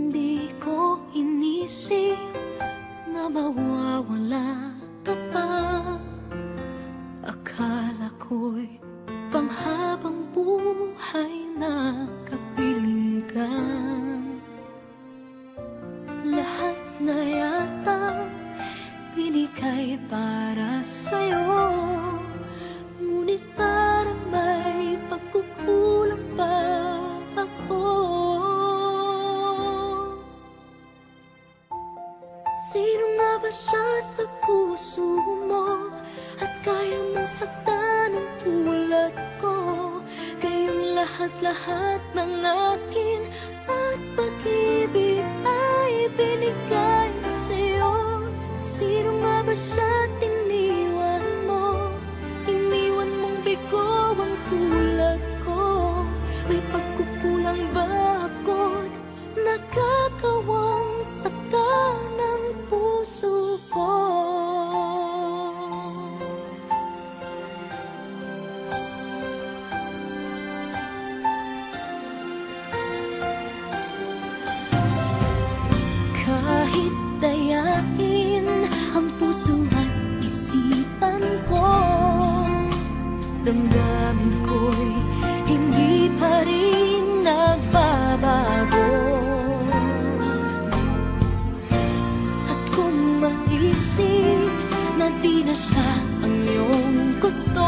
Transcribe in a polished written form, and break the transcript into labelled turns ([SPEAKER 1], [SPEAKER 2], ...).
[SPEAKER 1] Di ko inisip na mawawala ka pa. Akala ko'y panghabang buhay na kapiling ka. Lahat na yata binigay para sa'yo, ngunit parang may pagkukulang pa ako. Sino nga ba siya sa puso mo at kaya mong saktan ng tulad ko? Kayong lahat-lahat ng akin at pag-ibig ay binigay sa'yo. Sino nga ba siya tiniwan mo? Iniwan mong bigo ang tulad ko. May pagkukulang ba ako't nakakawang saktan ng puso ko? Kahit dayain ang puso at isipan ko, damdamin ko'y hindi pa rin nagbabago. At kung maisip na di na siya ang iyong gusto,